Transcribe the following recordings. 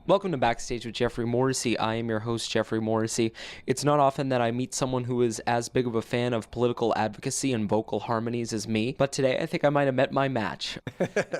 Welcome to Backstage with Geoffrey Morrissey. I am your host, Geoffrey Morrissey. It's not often that I meet someone who is as big of a fan of political advocacy and vocal harmonies as me, but today I think I might have met my match.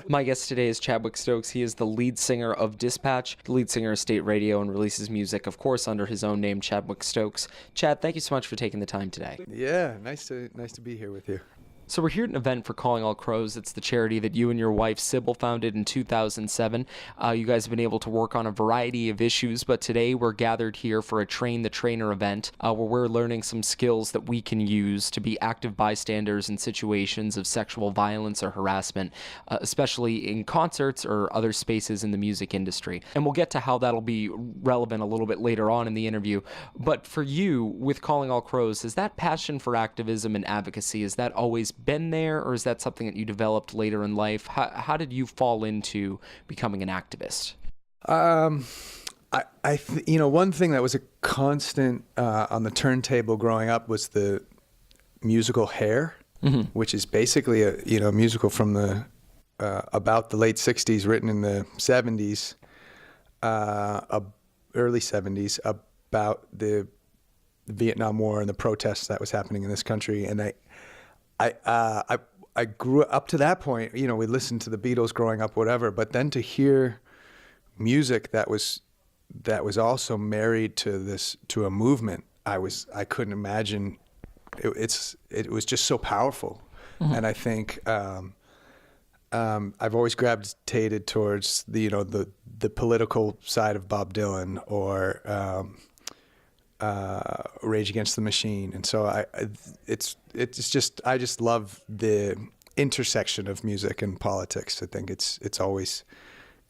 My guest today is Chadwick Stokes. He is the lead singer of Dispatch, the lead singer of State Radio, and releases music, of course, under his own name, Chadwick Stokes. Chad, thank you so much for taking the time today. Yeah, nice to be here with you. So we're here at an event for Calling All Crows. It's the charity that you and your wife, Sybil, founded in 2007. You guys have been able to work on a variety of issues, but today we're gathered here for a Train the Trainer event where we're learning some skills that we can use to be active bystanders in situations of sexual violence or harassment, especially in concerts or other spaces in the music industry. And we'll get to how that'll be relevant a little bit later on in the interview. But for you, with Calling All Crows, is that passion for activism and advocacy, is that always been there, or is that something that you developed later in life? How did you fall into becoming an activist? One thing that was a constant on the turntable growing up was the musical Hair, which is basically a musical from the about the late '60s, written in the '70s, early '70s, about the Vietnam War and the protests that was happening in this country, and I grew up to that point, we listened to the Beatles growing up, whatever, but then to hear music that was also married to a movement, I couldn't imagine. It was just so powerful. And I think I've always gravitated towards the political side of Bob Dylan or Rage Against the Machine, and so I just love the intersection of music and politics. I think it's always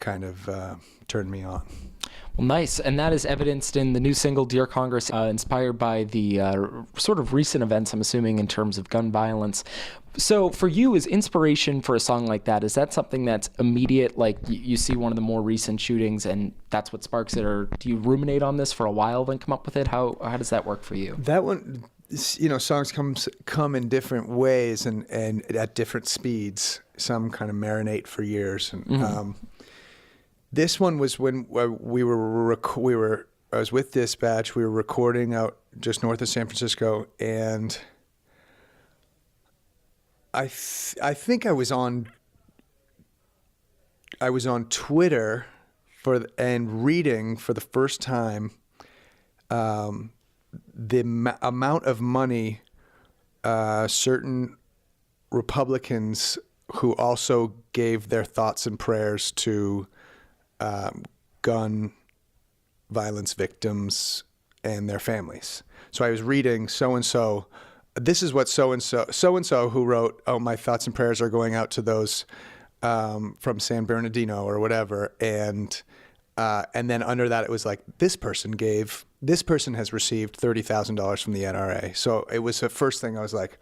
kind of turned me on. Well, nice, and that is evidenced in the new single "Dear Congress," inspired by the sort of recent events, I'm assuming, in terms of gun violence. So for you, is inspiration for a song like that, is that something that's immediate, like you see one of the more recent shootings and that's what sparks it, or do you ruminate on this for a while then come up with it? How does that work for you? That one, songs come in different ways and at different speeds. Some kind of marinate for years. And this one was when I was with Dispatch. We were recording out just north of San Francisco, and I think I was on Twitter and reading for the first time the amount of money certain Republicans who also gave their thoughts and prayers to gun violence victims and their families. So I was reading so-and-so. This is what so-and-so who wrote, "Oh, my thoughts and prayers are going out to those from San Bernardino," or whatever. And then under that, it was like, this person has received $30,000 from the NRA. So it was the first thing I was like,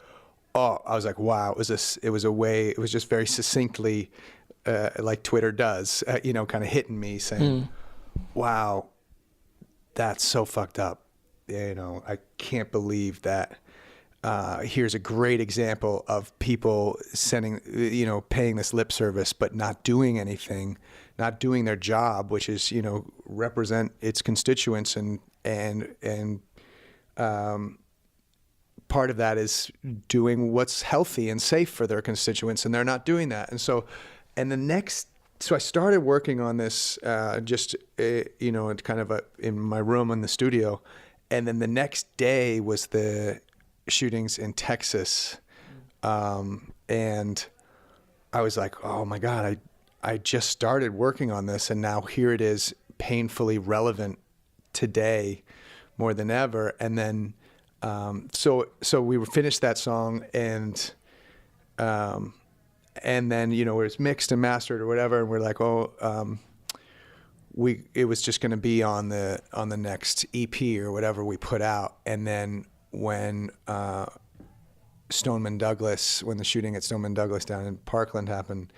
wow. It was just very succinctly, like Twitter does, kind of hitting me saying, wow, that's so fucked up. I can't believe that. Here's a great example of people paying this lip service, but not doing anything, not doing their job, which is, represent its constituents. And part of that is doing what's healthy and safe for their constituents, and they're not doing that. So I started working on this, kind of in my room in the studio. And then the next day was the shootings in Texas. And I was like, oh my God, I just started working on this, and now here it is, painfully relevant today more than ever. And then, so we finished that song, and then, it was mixed and mastered or whatever. And we're like, it was just going to be on the next EP or whatever we put out. And then when Stoneman Douglas, when the shooting at Stoneman Douglas down in Parkland happened,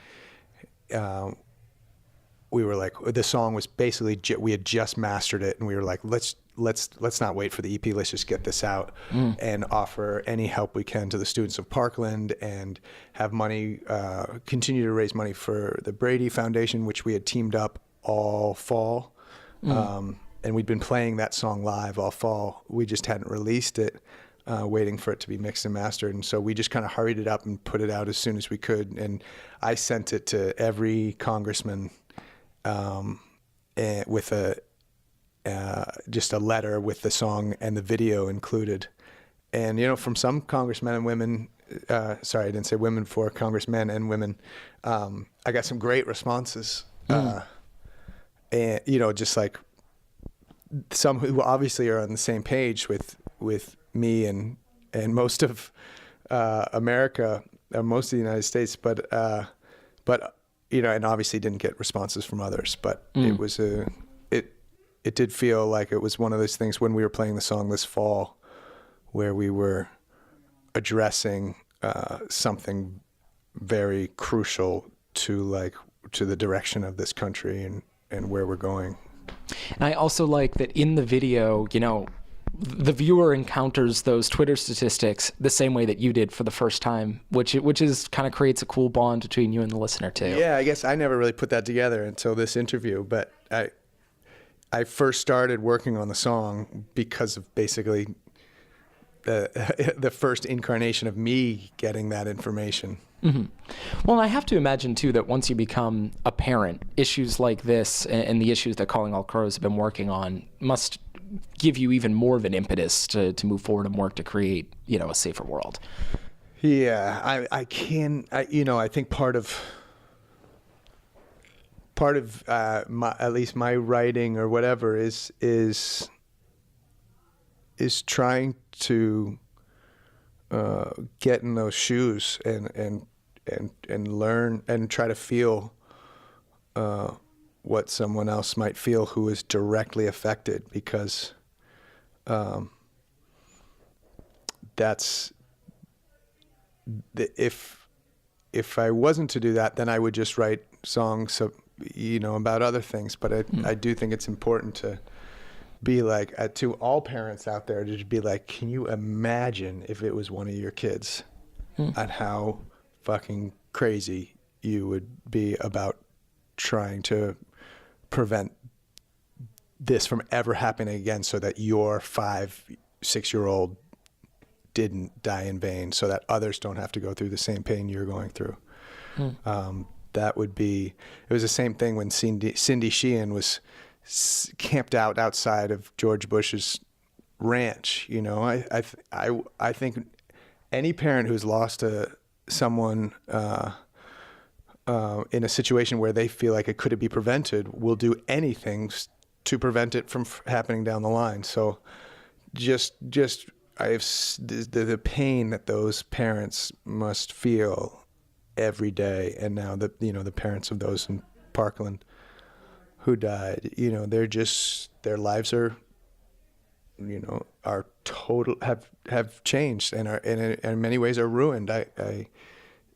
we were like, the song was basically, we had just mastered it, and we were like, let's not wait for the EP, let's just get this out and offer any help we can to the students of Parkland, and have money, continue to raise money for the Brady Foundation, which we had teamed up all fall And we'd been playing that song live all fall. We just hadn't released it, waiting for it to be mixed and mastered. And so we just kind of hurried it up and put it out as soon as we could. And I sent it to every congressman and with just a letter with the song and the video included. And, from some congressmen and women, sorry, I didn't say women before, congressmen and women, I got some great responses. And, just like some who obviously are on the same page with me and most of America, most of the United States, but and obviously didn't get responses from others. But it was it did feel like it was one of those things when we were playing the song this fall, where we were addressing something very crucial to the direction of this country and where we're going. And I also like that in the video, the viewer encounters those Twitter statistics the same way that you did for the first time, which is kind of creates a cool bond between you and the listener too. Yeah, I guess I never really put that together until this interview, but I first started working on the song because of basically the first incarnation of me getting that information. Mm-hmm. Well, and I have to imagine too that once you become a parent, issues like this and the issues that Calling All Crows have been working on must give you even more of an impetus to move forward and work to create, a safer world. Yeah, I think part of at least my writing or whatever is trying to get in those shoes and learn and try to feel what someone else might feel who is directly affected, because if I wasn't to do that, then I would just write songs about other things. But I do think it's important to be like, to all parents out there, to just be like, can you imagine if it was one of your kids and how fucking crazy you would be about trying to prevent this from ever happening again, so that your 5-6-year-old didn't die in vain, so that others don't have to go through the same pain you're going through. That would be, it was the same thing when Cindy Sheehan was camped out outside of George Bush's ranch. I think any parent who's lost someone in a situation where they feel like it could be prevented will do anything to prevent it from happening down the line. So just the pain that those parents must feel every day, and now the parents of those in Parkland who died, their lives are total, have changed and are in many ways are ruined.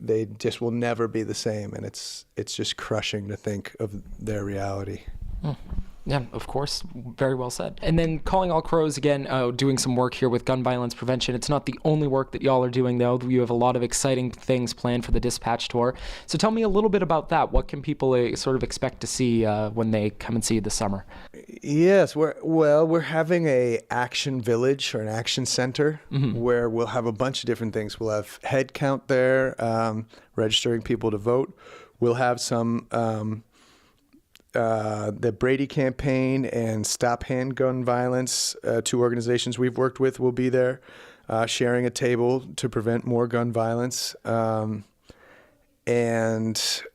They just will never be the same, and it's just crushing to think of their reality. Yeah, of course. Very well said. And then Calling All Crows, again, doing some work here with gun violence prevention. It's not the only work that y'all are doing, though. You have a lot of exciting things planned for the Dispatch Tour. So tell me a little bit about that. What can people sort of expect to see when they come and see you this summer? Yes, we're having a action village or an action center where we'll have a bunch of different things. We'll have head count there, registering people to vote. We'll have some the Brady campaign and Stop Handgun Violence, two organizations we've worked with, will be there, sharing a table to prevent more gun violence. And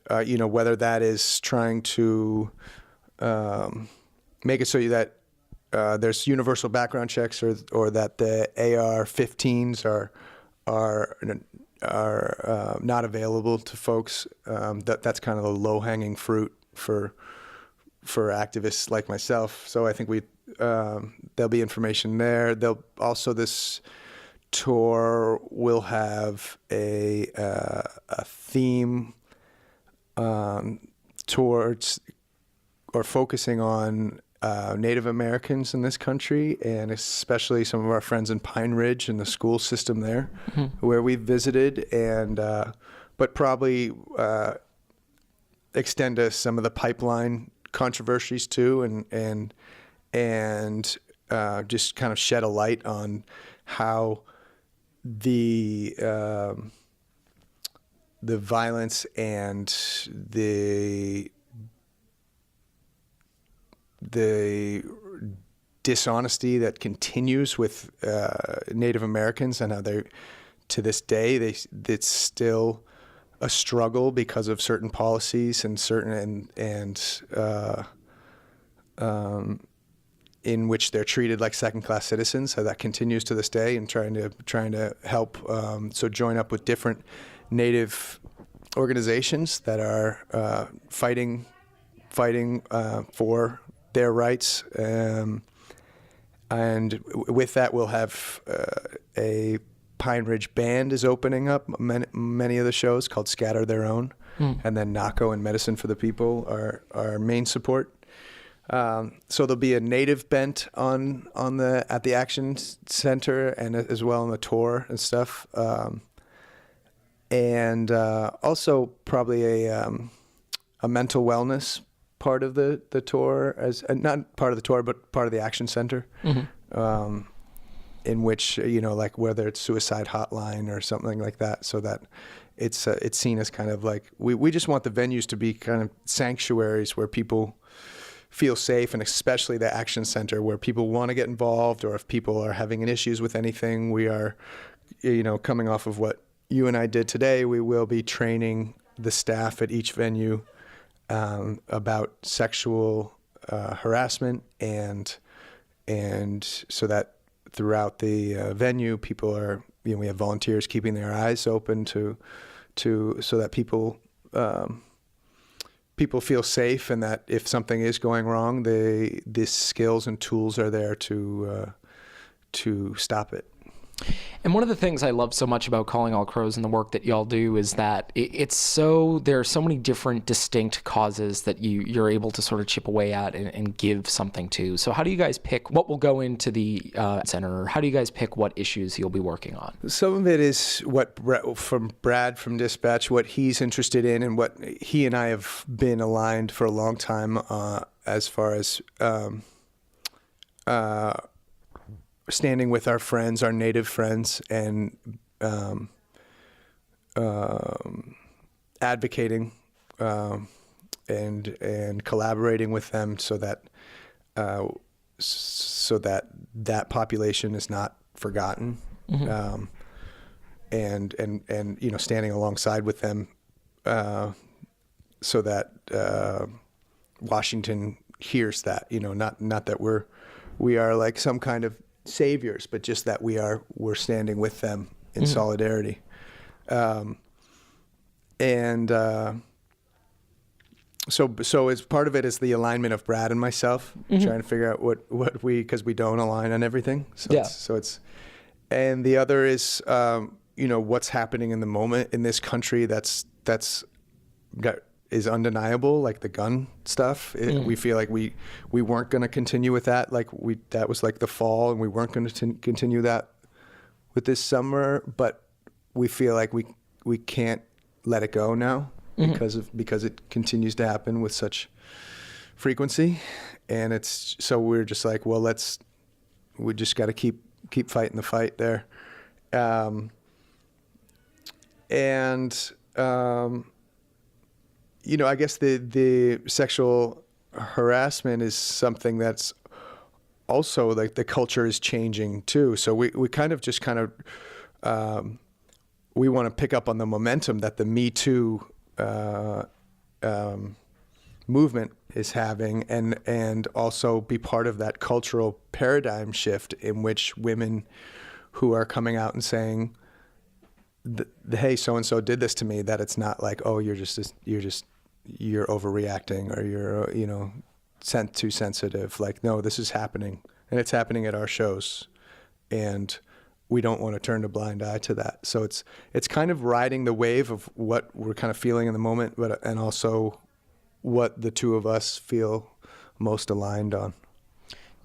whether that is trying to make it so that there's universal background checks, or that the AR-15s are not available to folks. That's kind of the low-hanging fruit for activists like myself. So I think there'll be information there. This tour will have a theme towards or focusing on Native Americans in this country, and especially some of our friends in Pine Ridge and the school system there, where we visited, but probably extend to some of the pipeline controversies too, and just kind of shed a light on how the violence and the dishonesty that continues with Native Americans, and how they, to this day, it's still a struggle because of certain policies and in which they're treated like second-class citizens. So that continues to this day, and trying to help. So join up with different Native organizations that are fighting for their rights. And with that, we'll have a Pine Ridge Band is opening up many of the shows, called Scatter Their Own. And then NACO and Medicine for the People are our main support. So there'll be a Native bent at the Action Center, and as well on the tour and stuff. And also probably a mental wellness part of the tour, as not part of the tour, but part of the Action Center. In which, like whether it's suicide hotline or something like that, so that it's seen as kind of like, we just want the venues to be kind of sanctuaries where people feel safe, and especially the Action Center, where people want to get involved, or if people are having issues with anything. We are, coming off of what you and I did today, we will be training the staff at each venue about sexual harassment, and so that throughout the venue, people are, we have volunteers keeping their eyes open so that people feel safe, and that if something is going wrong, the skills and tools are there to stop it. And one of the things I love so much about Calling All Crows and the work that y'all do is that there are so many different distinct causes that you're able to sort of chip away at and give something to. So how do you guys pick what will go into the center? How do you guys pick what issues you'll be working on? Some of it is what from Brad from Dispatch, what he's interested in, and what he and I have been aligned for a long time as far as standing with our friends, our Native friends, and advocating and collaborating with them, so that that population is not forgotten, and standing alongside with them, so that Washington hears that, not that we are like some kind of saviors, but just that we're standing with them in solidarity. So as part of it is the alignment of Brad and myself, trying to figure out what because we don't align on everything. And the other is, what's happening in the moment in this country is undeniable, like the gun stuff. We feel like we weren't going to continue with that. That was like the fall, and we weren't going to continue that with this summer. But we feel like we can't let it go now because it continues to happen with such frequency. And we're just like, well, we just got to keep fighting the fight there. I guess the sexual harassment is something that's also like the culture is changing too. So we we want to pick up on the momentum that the Me Too movement is having, and also be part of that cultural paradigm shift in which women who are coming out and saying, hey, so-and-so did this to me, that it's not like, oh, you're overreacting, or you're, too sensitive. Like, no, this is happening, and it's happening at our shows, and we don't want to turn a blind eye to that. So it's kind of riding the wave of what we're kind of feeling in the moment, and also what the two of us feel most aligned on.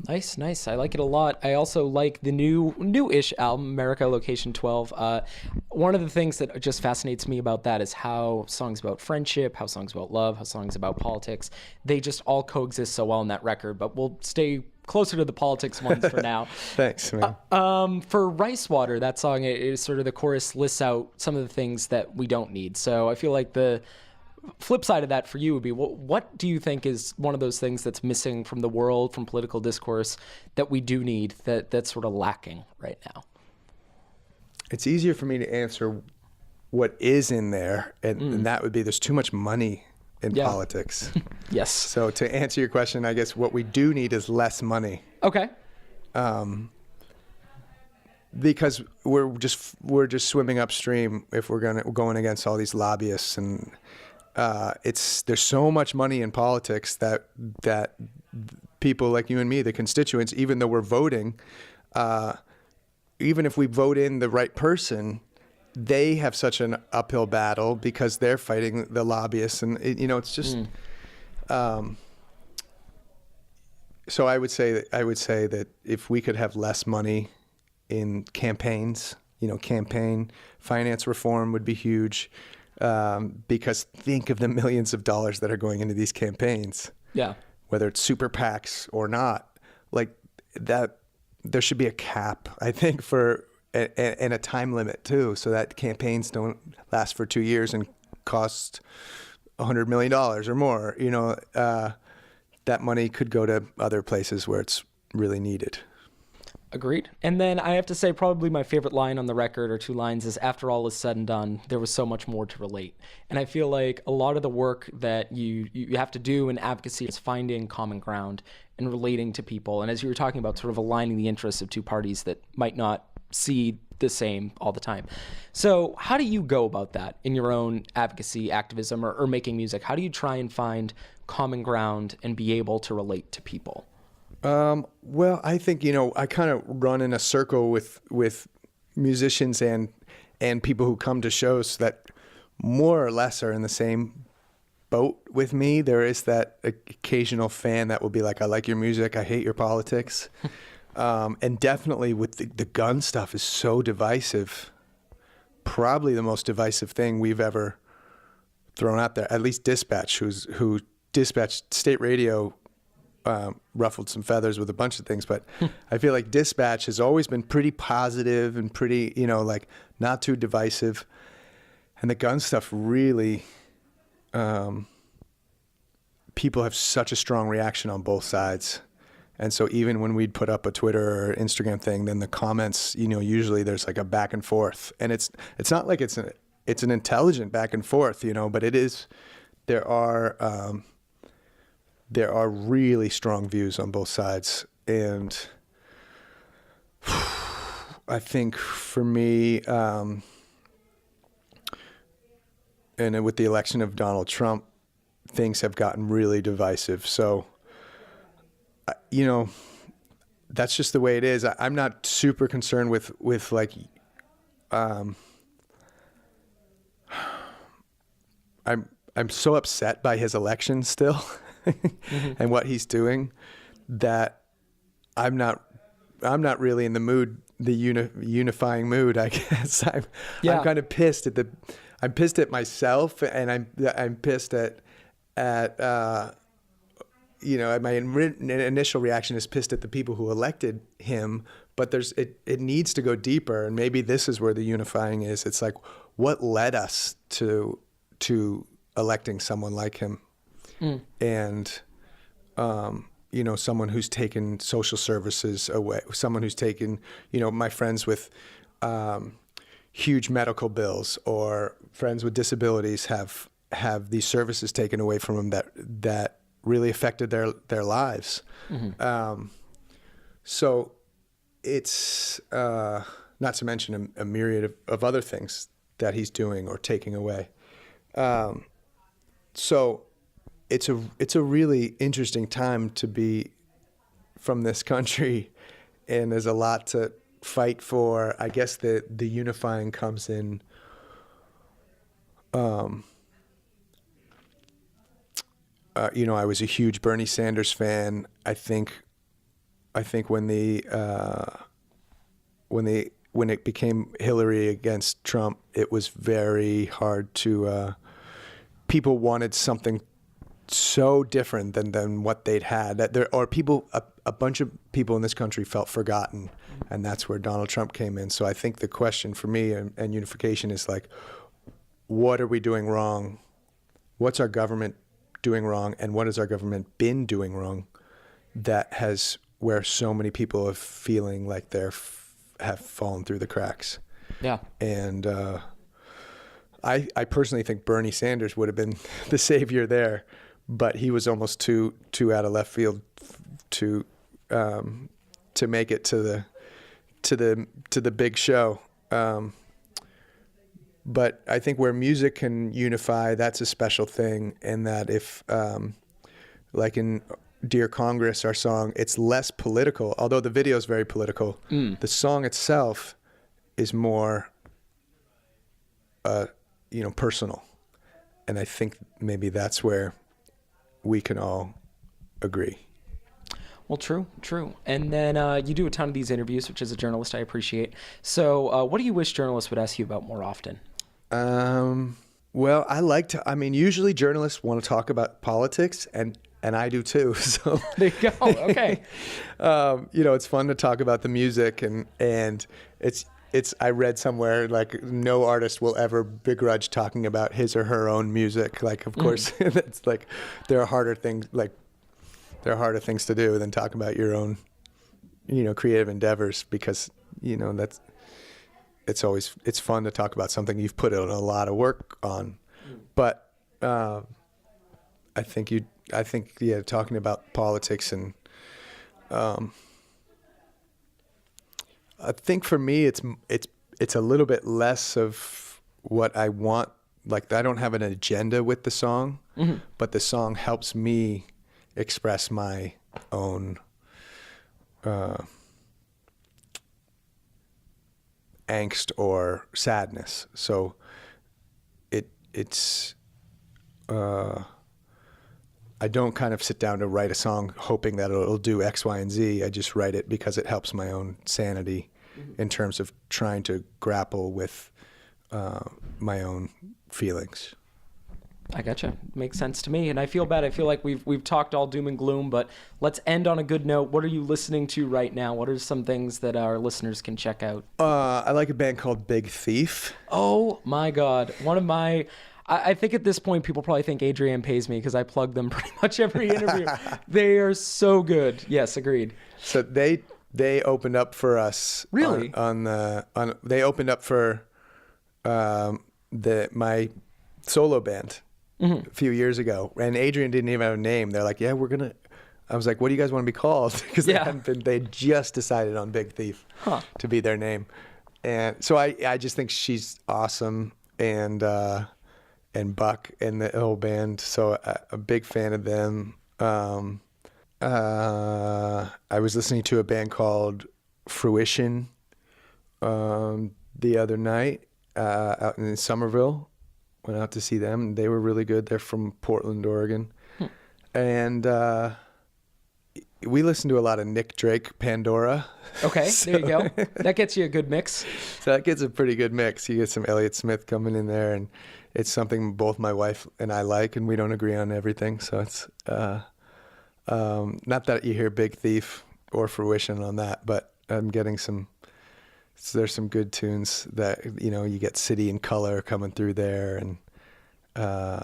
Nice, nice. I like it a lot. I also like the new-ish album, America Location 12. One of the things that just fascinates me about that is how songs about friendship, how songs about love, how songs about politics, they just all coexist so well in that record. But we'll stay closer to the politics ones for now. Thanks, man. For Rice Water, that song is sort of the chorus lists out some of the things that we don't need. So I feel like the flip side of that for you would be, what do you think is one of those things that's missing from the world, from political discourse, that we do need, that's sort of lacking right now? It's easier for me to answer what is in there, and that would be there's too much money in politics. Yes. So to answer your question, I guess what we do need is less money. Okay. Because we're just swimming upstream if we're going against all these lobbyists, and there's so much money in politics that people like you and me, the constituents, even though we're voting, even if we vote in the right person, they have such an uphill battle because they're fighting the lobbyists, and it's just. So I would say that if we could have less money in campaigns, campaign finance reform would be huge. Because think of the millions of dollars that are going into these campaigns. Yeah. Whether it's super PACs or not, like that, there should be a cap, I think, and a time limit too, so that campaigns don't last for 2 years and cost $100 million or more. That money could go to other places where it's really needed. Agreed. And then I have to say probably my favorite line on the record, or two lines, is after all is said and done, there was so much more to relate. And I feel like a lot of the work that you have to do in advocacy is finding common ground and relating to people. And as you were talking about, sort of aligning the interests of two parties that might not see the same all the time. So how do you go about that in your own advocacy, activism, or making music? How do you try and find common ground and be able to relate to people? Well, I think, I kind of run in a circle with musicians and people who come to shows that more or less are in the same boat with me. There is that occasional fan that will be like, I like your music, I hate your politics. And definitely with the gun stuff is so divisive. Probably the most divisive thing we've ever thrown out there, at least Dispatch, who dispatched state radio, ruffled some feathers with a bunch of things, but I feel like Dispatch has always been pretty positive and pretty, like not too divisive. And the gun stuff really, people have such a strong reaction on both sides. And so even when we'd put up a Twitter or Instagram thing, then the comments, usually there's like a back and forth, and it's not like it's an intelligent back and forth, but it is, there are really strong views on both sides. And I think for me, and with the election of Donald Trump, things have gotten really divisive. So, that's just the way it is. I'm not super concerned with like, I'm so upset by his election still. And what he's doing, that I'm not really in the mood, the unifying mood, I guess. I'm kind of pissed I'm pissed at myself, and I'm pissed at my initial reaction is pissed at the people who elected him, but it needs to go deeper, and maybe this is where the unifying is. It's like, what led us to electing someone like him? And, someone who's taken social services away, someone who's taken, my friends with huge medical bills, or friends with disabilities have these services taken away from them that really affected their lives. So it's, not to mention a myriad of other things that he's doing or taking away. So it's a really interesting time to be from this country, and there's a lot to fight for. I guess the unifying comes in, I was a huge Bernie Sanders fan. I think I think when it became Hillary against Trump, it was very hard to. People wanted something so different than what they'd had. That there or people, a bunch of people in this country felt forgotten, and that's where Donald Trump came in. So I think the question for me and unification is like, what are we doing wrong? What's our government doing wrong, and what has our government been doing wrong? That has where so many people are feeling like have fallen through the cracks. Yeah. And I personally think Bernie Sanders would have been the savior there, but he was almost too out of left field to make it to the big show. But I think where music can unify, that's a special thing, and that if like in Dear Congress, our song, it's less political, although the video is very political. The song itself is more personal, and I think maybe that's where we can all agree. Well, true. And then you do a ton of these interviews, which as a journalist I appreciate. So what do you wish journalists would ask you about more often? Well, usually journalists want to talk about politics, and I do too. So there you go. Okay. It's fun to talk about the music, and it's I read somewhere like no artist will ever begrudge talking about his or her own music. Like, of course, that's like there are harder things to do than talk about your own, creative endeavors, because it's fun to talk about something you've put in a lot of work on. But I think talking about politics, and I think for me it's a little bit less of what I want. Like, I don't have an agenda with the song, but the song helps me express my own angst or sadness. So it's I don't kind of sit down to write a song hoping that it'll do X, Y, and Z. I just write it because it helps my own sanity in terms of trying to grapple with my own feelings. I gotcha. Makes sense to me. And I feel bad. I feel like we've talked all doom and gloom, but let's end on a good note. What are you listening to right now? What are some things that our listeners can check out? I like a band called Big Thief. Oh my God. I think at this point, people probably think Adrienne pays me because I plug them pretty much every interview. They are so good. Yes, agreed. So they opened up for us. Really? They opened up for my solo band a few years ago, and Adrienne didn't even have a name. They're like, "Yeah, we're gonna." I was like, "What do you guys want to be called?" Because they just decided on Big Thief to be their name, and so I just think she's awesome, and Buck and the whole band. So a big fan of them. I was listening to a band called Fruition the other night out in Somerville. Went out to see them. They were really good. They're from Portland, Oregon. And we listened to a lot of Nick Drake, Pandora. Okay, there you go. That gets you a good mix. So that gets a pretty good mix. You get some Elliott Smith coming in there, and it's something both my wife and I like, and we don't agree on everything. So it's not that you hear Big Thief or Fruition on that, but I'm getting there's some good tunes that, you get City and Color coming through there. And I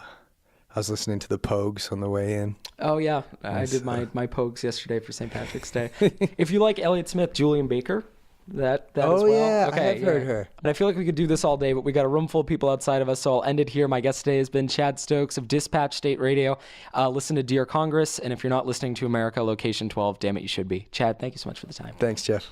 was listening to the Pogues on the way in. Oh, yeah. I did my Pogues yesterday for St. Patrick's Day. If you like Elliott Smith, Julian Baker, that as well. Yeah, okay, I have heard her. And I feel like we could do this all day, but we got a room full of people outside of us, so I'll end it here. My guest today has been Chad Stokes of Dispatch State Radio. Listen to Dear Congress, and if you're not listening to America, Location 12, damn it, you should be. Chad, thank you so much for the time. Thanks, Jeff.